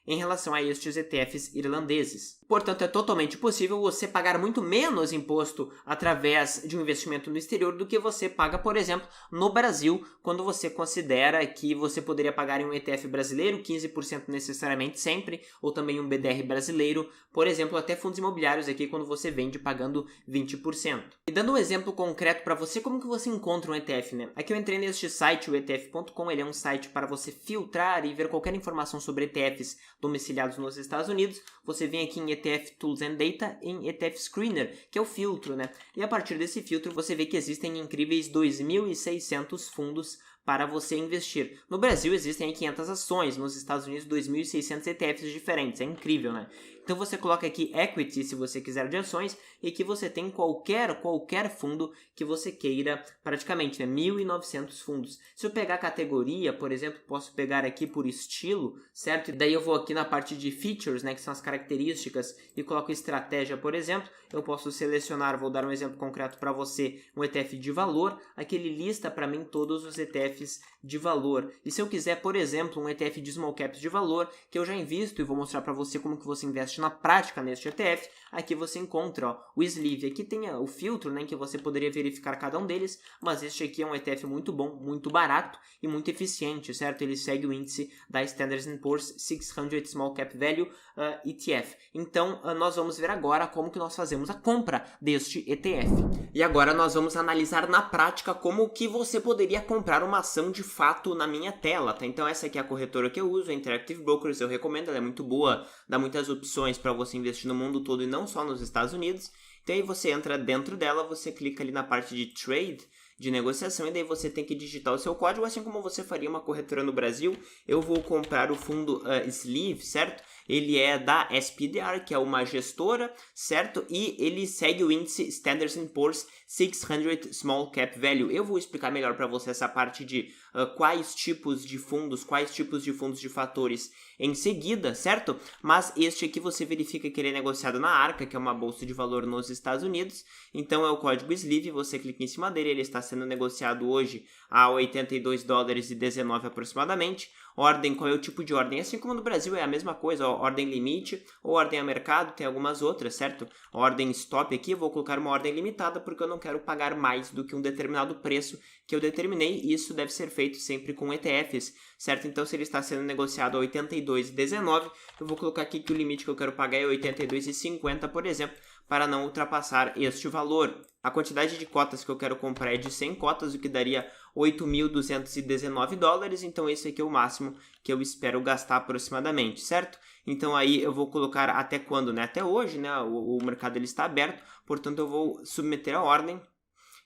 em relação a estes ETFs irlandeses. Portanto, é totalmente possível você pagar muito menos imposto através de um investimento no exterior do que você paga, por exemplo, no Brasil, quando você considera que você poderia pagar em um ETF brasileiro 15% necessariamente sempre, ou também um BDR brasileiro, por exemplo, até fundos imobiliários aqui quando você vende pagando 20%. E dando um exemplo concreto para você, como que você encontra um ETF, né? Aqui eu entrei neste site, o ETF.com, ele é um site para você filtrar e ver qualquer informação sobre ETFs domiciliados nos Estados Unidos. Você vem aqui em ETF Tools and Data, em ETF Screener, que é o filtro, né? E a partir desse filtro você vê que existem incríveis 2.600 fundos para você investir. No Brasil existem aí 500 ações, nos Estados Unidos 2.600 ETFs diferentes, é incrível, né? Então você coloca aqui Equity se você quiser de ações e aqui você tem qualquer fundo que você queira praticamente, né? 1.900 fundos. Se eu pegar a categoria, por exemplo, posso pegar aqui por estilo, certo? E daí eu vou aqui na parte de features, né? Que são as características e coloco estratégia, por exemplo. Eu posso selecionar, vou dar um exemplo concreto para você, um ETF de valor. Aqui ele lista para mim todos os ETFs de valor. E se eu quiser, por exemplo, um ETF de small caps de valor, que eu já invisto e vou mostrar para você como que você investe na prática neste ETF, aqui você encontra o Sleeve. Aqui tem o filtro, né, em que você poderia verificar cada um deles, mas este aqui é um ETF muito bom, muito barato e muito eficiente, certo? Ele segue o índice da Standard & Poor's 600 Small Cap Value ETF. Então, nós vamos ver agora como que nós fazemos a compra deste ETF. E agora nós vamos analisar na prática como que você poderia comprar uma ação de fato na minha tela, tá? Então essa aqui é a corretora que eu uso, a Interactive Brokers, eu recomendo, ela é muito boa, dá muitas opções para você investir no mundo todo e não só nos Estados Unidos. Então aí você entra dentro dela, você clica ali na parte de Trade, de negociação, e daí você tem que digitar o seu código, assim como você faria uma corretora no Brasil. Eu vou comprar o fundo Sleeve, certo? Ele é da SPDR, que é uma gestora, certo? E ele segue o índice Standard & Poor's 600 Small Cap Value. Eu vou explicar melhor para você essa parte de quais tipos de fundos de fatores em seguida, certo? Mas este aqui você verifica que ele é negociado na Arca, que é uma bolsa de valor nos Estados Unidos. Então é o código Sleeve, você clica em cima dele, ele está sendo negociado hoje a $82,19 aproximadamente. Ordem, qual é o tipo de ordem? Assim como no Brasil é a mesma coisa, ó, ordem limite ou ordem a mercado, tem algumas outras, certo? Ordem stop aqui, eu vou colocar uma ordem limitada porque eu não quero pagar mais do que um determinado preço que eu determinei, e isso deve ser feito sempre com ETFs, certo? Então se ele está sendo negociado a $82,19, eu vou colocar aqui que o limite que eu quero pagar é $82,50, por exemplo, para não ultrapassar este valor. A quantidade de cotas que eu quero comprar é de 100 cotas, o que daria $8.219, então esse aqui é o máximo que eu espero gastar aproximadamente, certo? Então aí eu vou colocar até quando, né? Até hoje, né? O mercado ele está aberto, portanto eu vou submeter a ordem.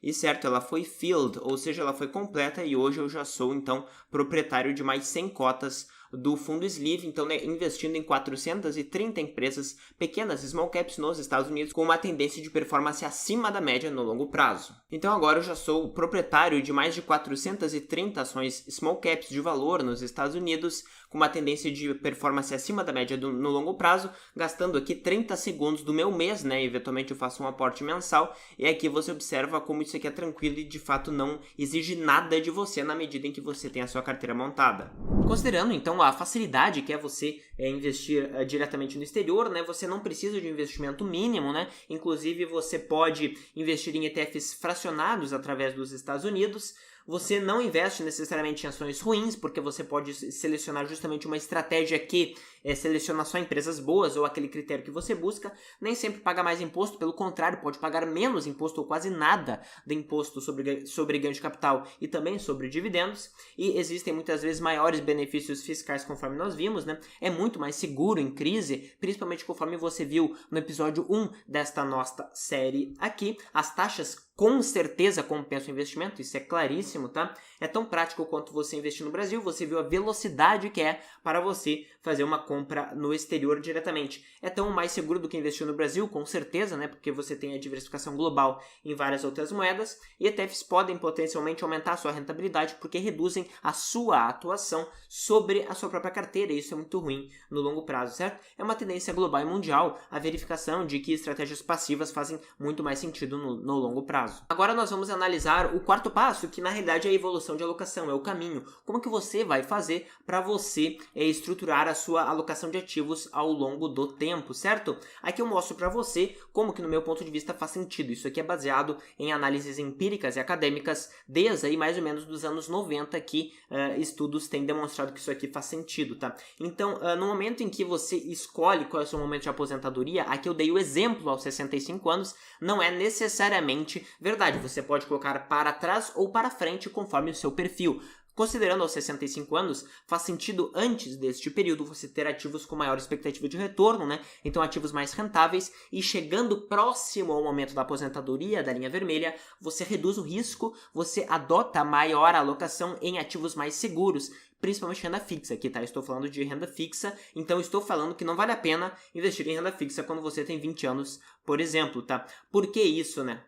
E certo, ela foi filled, ou seja, ela foi completa, e hoje eu já sou então proprietário de mais 100 cotas do fundo Sleeve, então né, investindo em 430 empresas pequenas, small caps nos Estados Unidos, com uma tendência de performance acima da média no longo prazo. Então agora eu já sou proprietário de mais de 430 ações small caps de valor nos Estados Unidos, com uma tendência de performance acima da média no longo prazo, gastando aqui 30 segundos do meu mês, né? Eventualmente eu faço um aporte mensal, e aqui você observa como isso aqui é tranquilo e de fato não exige nada de você na medida em que você tem a sua carteira montada. Considerando então a facilidade que é você investir diretamente no exterior, né? Você não precisa de um investimento mínimo, né? Inclusive você pode investir em ETFs fracionados através dos Estados Unidos. Você não investe necessariamente em ações ruins, porque você pode selecionar justamente uma estratégia que seleciona só empresas boas ou aquele critério que você busca. Nem sempre paga mais imposto, pelo contrário, pode pagar menos imposto ou quase nada de imposto sobre ganho de capital e também sobre dividendos. E existem muitas vezes maiores benefícios fiscais, conforme nós vimos, né? É muito mais seguro em crise, principalmente conforme você viu no episódio 1 desta nossa série aqui. As taxas com certeza compensam o investimento, isso é claríssimo, tá? É tão prático quanto você investir no Brasil, você viu a velocidade que é para você fazer uma compra no exterior diretamente. É tão mais seguro do que investir no Brasil, com certeza, né? Porque você tem a diversificação global em várias outras moedas, e ETFs podem potencialmente aumentar a sua rentabilidade porque reduzem a sua atuação sobre a sua própria carteira, e isso é muito ruim no longo prazo, certo? É uma tendência global e mundial a verificação de que estratégias passivas fazem muito mais sentido no longo prazo. Agora nós vamos analisar o quarto passo, que na realidade é a evolução de alocação, é o caminho. Como que você vai fazer para você estruturar a sua alocação de ativos ao longo do tempo, certo? Aqui eu mostro para você como que no meu ponto de vista faz sentido. Isso aqui é baseado em análises empíricas e acadêmicas desde aí mais ou menos dos anos 90 que estudos têm demonstrado que isso aqui faz sentido, tá? Então, no momento em que você escolhe qual é o seu momento de aposentadoria, aqui eu dei o exemplo aos 65 anos, não é necessariamente verdade, você pode colocar para trás ou para frente conforme o seu perfil. Considerando aos 65 anos, faz sentido antes deste período você ter ativos com maior expectativa de retorno, né? Então ativos mais rentáveis, e chegando próximo ao momento da aposentadoria, da linha vermelha, você reduz o risco, você adota maior alocação em ativos mais seguros, principalmente renda fixa aqui, tá? Estou falando de renda fixa, então estou falando que não vale a pena investir em renda fixa quando você tem 20 anos, por exemplo, tá? Por que isso, né?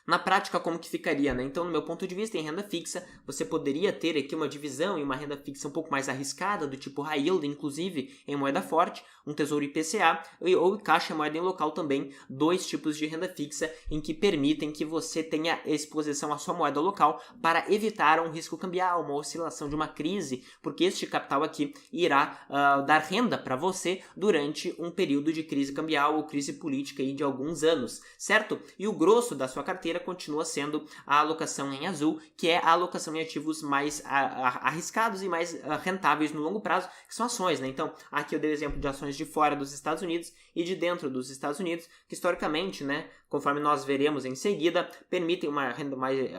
Na prática, como que ficaria, né? Então, no meu ponto de vista, em renda fixa, você poderia ter aqui uma divisão em uma renda fixa um pouco mais arriscada, do tipo high yield, inclusive em moeda forte, um tesouro IPCA, ou caixa moeda em local também, 2 tipos de renda fixa em que permitem que você tenha exposição à sua moeda local para evitar um risco cambial, uma oscilação de uma crise, porque este capital aqui irá dar renda para você durante um período de crise cambial ou crise política aí de alguns anos, certo? E o grosso da sua carteira continua sendo a alocação em azul, que é a alocação em ativos mais arriscados e mais rentáveis no longo prazo, que são ações, né? Então, aqui eu dei o exemplo de ações de fora dos Estados Unidos e de dentro dos Estados Unidos, que historicamente, né, conforme nós veremos em seguida, permitem uma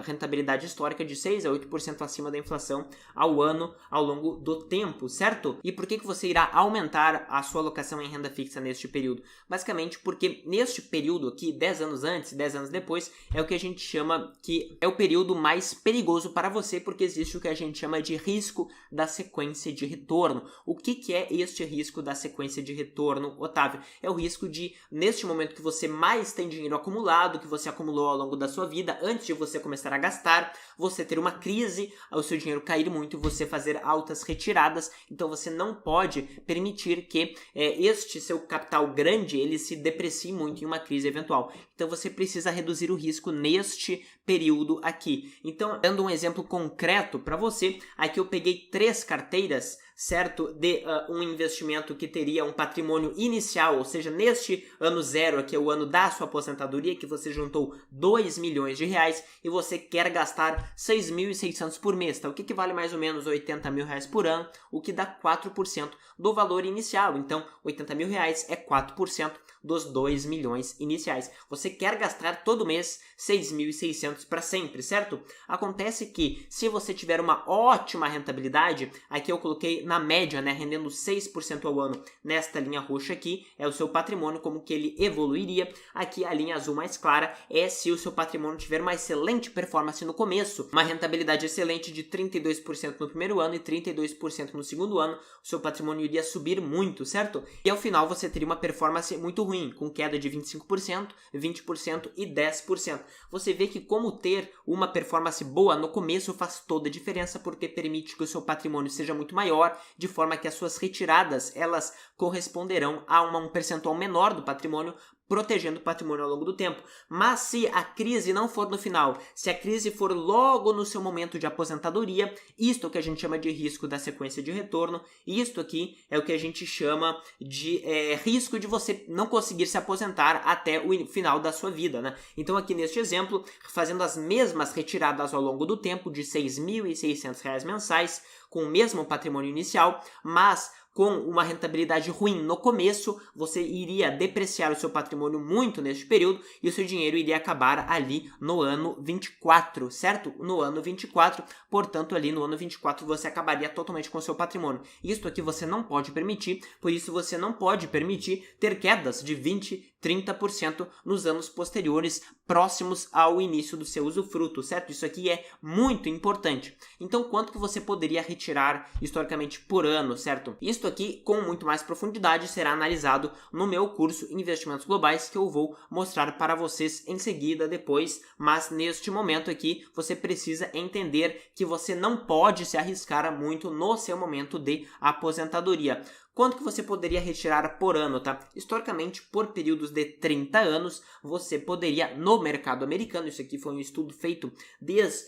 rentabilidade histórica de 6 a 8% acima da inflação ao ano ao longo do tempo, certo? E por que você irá aumentar a sua alocação em renda fixa neste período? Basicamente porque neste período aqui, 10 anos antes e 10 anos depois, é o que a gente chama que é o período mais perigoso para você, porque existe o que a gente chama de risco da sequência de retorno. O que é este risco da sequência de retorno, Otávio? É o risco de, neste momento que você mais tem dinheiro acumulado, que você acumulou ao longo da sua vida, antes de você começar a gastar, você ter uma crise, o seu dinheiro cair muito e você fazer altas retiradas. Então você não pode permitir que este seu capital grande ele se deprecie muito em uma crise eventual. Então você precisa reduzir o risco neste período aqui. Então, dando um exemplo concreto para você, aqui eu peguei 3 carteiras, certo? De um investimento que teria um patrimônio inicial, ou seja, neste ano zero, que é o ano da sua aposentadoria, que você juntou 2 milhões de reais e você quer gastar 6.600 por mês, tá? O que vale mais ou menos 80 mil reais por ano, o que dá 4% do valor inicial. Então, 80 mil reais é 4% dos 2 milhões iniciais. Você quer gastar todo mês 6.600 para sempre, certo? Acontece que se você tiver uma ótima rentabilidade, aqui eu coloquei na média, né, rendendo 6% ao ano nesta linha roxa aqui, é o seu patrimônio, como que ele evoluiria. Aqui a linha azul mais clara é se o seu patrimônio tiver uma excelente performance no começo, uma rentabilidade excelente de 32% no primeiro ano e 32% no segundo ano, o seu patrimônio iria subir muito, certo? E ao final você teria uma performance muito ruim, com queda de 25%, 20% e 10%. Você vê que como ter uma performance boa no começo faz toda a diferença, porque permite que o seu patrimônio seja muito maior, de forma que as suas retiradas elas corresponderão a um percentual menor do patrimônio, protegendo o patrimônio ao longo do tempo. Mas se a crise não for no final, se a crise for logo no seu momento de aposentadoria, isto é o que a gente chama de risco da sequência de retorno, isto aqui é o que a gente chama de risco de você não conseguir se aposentar até o final da sua vida, né? Então aqui neste exemplo, fazendo as mesmas retiradas ao longo do tempo de R$ 6.600 mensais, com o mesmo patrimônio inicial, mas com uma rentabilidade ruim no começo, você iria depreciar o seu patrimônio muito neste período e o seu dinheiro iria acabar ali no ano 24, certo? No ano 24, portanto, ali no ano 24 você acabaria totalmente com o seu patrimônio. Isto aqui você não pode permitir, por isso você não pode permitir ter quedas de 20%, 30% nos anos posteriores, próximos ao início do seu usufruto, certo? Isso aqui é muito importante. Então, quanto que você poderia retirar historicamente por ano, certo? Isto aqui, com muito mais profundidade, será analisado no meu curso Investimentos Globais, que eu vou mostrar para vocês em seguida, depois, mas neste momento aqui, você precisa entender que você não pode se arriscar muito no seu momento de aposentadoria. Quanto que você poderia retirar por ano, tá? Historicamente, por períodos de 30 anos, você poderia, no mercado americano, isso aqui foi um estudo feito desde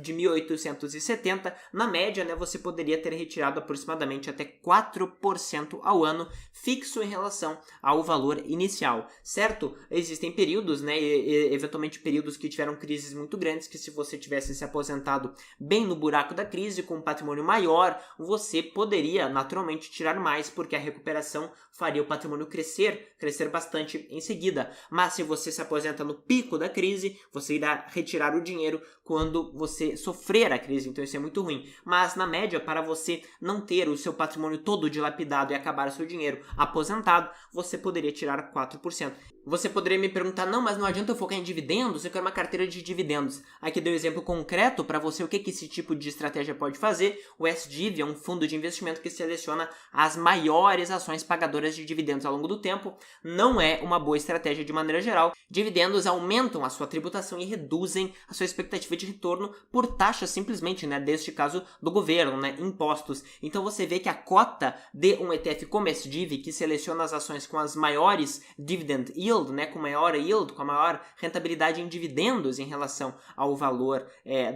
de 1870, na média, né, você poderia ter retirado aproximadamente até 4% ao ano, fixo em relação ao valor inicial, certo? Existem períodos, né, eventualmente períodos que tiveram crises muito grandes, que se você tivesse se aposentado bem no buraco da crise, com um patrimônio maior, você poderia naturalmente tirar mais, porque a recuperação faria o patrimônio crescer bastante em seguida. Mas se você se aposenta no pico da crise, você irá retirar o dinheiro quando você sofrer a crise, então isso é muito ruim. Mas na média, para você não ter o seu patrimônio todo dilapidado e acabar o seu dinheiro aposentado, você poderia tirar 4%. Você poderia me perguntar, não, mas não adianta eu focar em dividendos, eu quero uma carteira de dividendos. Aqui deu um exemplo concreto para você o que esse tipo de estratégia pode fazer. O SDIV é um fundo de investimento que seleciona as maiores maiores ações pagadoras de dividendos ao longo do tempo. Não é uma boa estratégia de maneira geral. Dividendos aumentam a sua tributação e reduzem a sua expectativa de retorno por taxas simplesmente, né, deste caso do governo, né, impostos. Então você vê que a cota de um ETF como SDIV, que seleciona as ações com as maiores dividend yield, né, com maior yield, com a maior rentabilidade em dividendos em relação ao valor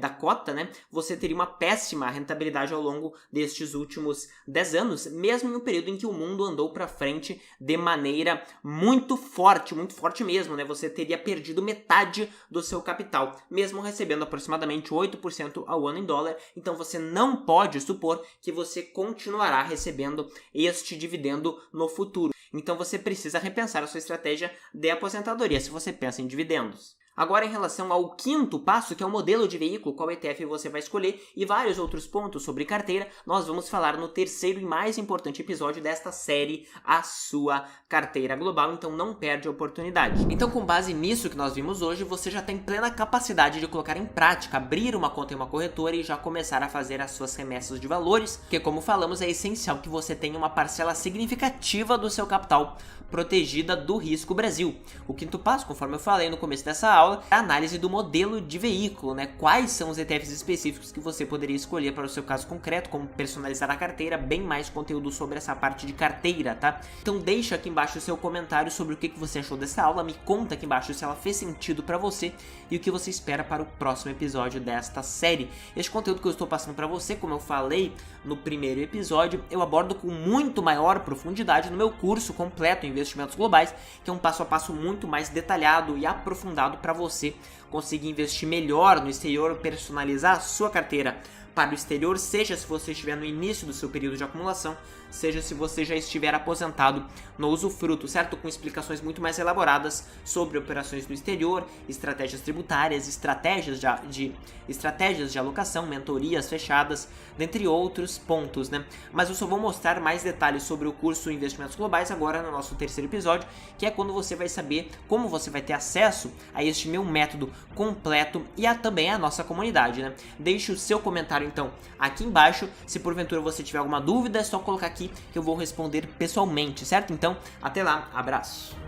da cota, né, você teria uma péssima rentabilidade ao longo destes últimos 10 anos, mesmo em um período em que o mundo andou para frente de maneira muito forte mesmo, né? Você teria perdido metade do seu capital, mesmo recebendo aproximadamente 8% ao ano em dólar. Então você não pode supor que você continuará recebendo este dividendo no futuro. Então você precisa repensar a sua estratégia de aposentadoria se você pensa em dividendos. Agora, em relação ao quinto passo, que é o modelo de veículo, qual ETF você vai escolher, e vários outros pontos sobre carteira, nós vamos falar no terceiro e mais importante episódio desta série, a sua carteira global, então não perde a oportunidade. Então, com base nisso que nós vimos hoje, você já tem plena capacidade de colocar em prática, abrir uma conta em uma corretora e já começar a fazer as suas remessas de valores, que, como falamos, é essencial que você tenha uma parcela significativa do seu capital protegida do risco Brasil. O quinto passo, conforme eu falei no começo dessa aula, é a análise do modelo de veículo, né? Quais são os ETFs específicos que você poderia escolher para o seu caso concreto, como personalizar a carteira, bem mais conteúdo sobre essa parte de carteira, tá? Então deixa aqui embaixo o seu comentário sobre o que você achou dessa aula, me conta aqui embaixo se ela fez sentido para você e o que você espera para o próximo episódio desta série. Este conteúdo que eu estou passando para você, como eu falei no primeiro episódio, eu abordo com muito maior profundidade no meu curso completo em Investimentos Globais, que é um passo a passo muito mais detalhado e aprofundado para você conseguir investir melhor no exterior, personalizar a sua carteira para o exterior, seja se você estiver no início do seu período de acumulação, seja se você já estiver aposentado no usufruto, certo? Com explicações muito mais elaboradas sobre operações no exterior, estratégias tributárias, estratégias de alocação, mentorias fechadas, dentre outros pontos, né? Mas eu só vou mostrar mais detalhes sobre o curso Investimentos Globais agora no nosso terceiro episódio, que é quando você vai saber como você vai ter acesso a este meu método completo e também a nossa comunidade, né? Deixe o seu comentário então aqui embaixo. Se porventura você tiver alguma dúvida, é só colocar aqui que eu vou responder pessoalmente, certo? Então, até lá, abraço!